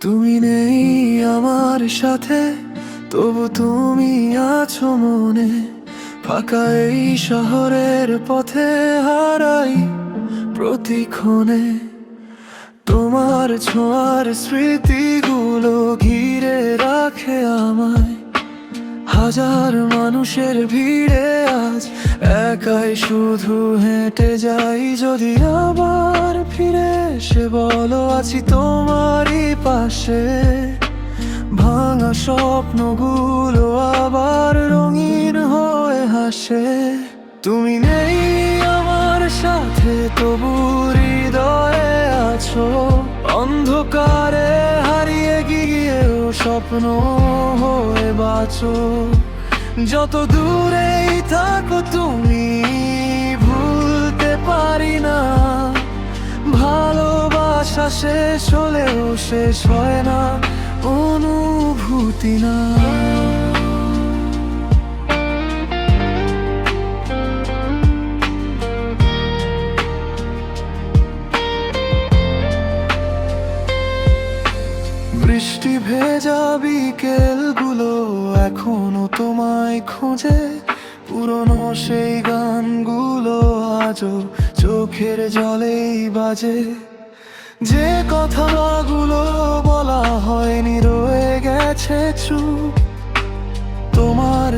তুমি নেই আমার সাথে, তবু তুমি আছো মনে। ফাঁকা এই শহরের পথে হারাই প্রতিক্ষণে। তোমার ছোঁয়ার স্মৃতিগুলো ঘিরে রাখে আমায়। হাজার মানুষের ভিড়ে আজ একাই শুধু হেঁটে যাই। যদি আবার ফিরে এসে বলো আছি তোমারই পাশে, ভাঙা স্বপ্নগুলো আবার রঙিন হয়ে হাসে। তুমি নেই আমার সাথে, তবু হৃদয়ে আছো। অন্ধকারে হারিয়ে গিয়েও স্বপ্ন হয়ে বাঁচো। যত দূরেই থাকো তুমি, ভুলতে পারি না। ভালোবাসা শেষ হলেও শেষ হয় না অনুভূতি না। বৃষ্টি ভেজা বিকেলগুলো এখনো তোমায় খোঁজে। পুরনো সেই গানগুলো আজও চোখের জলেই বাজে। যে কথাগুলো বলা হয়নি রয়ে গেছে চুপ। তোমার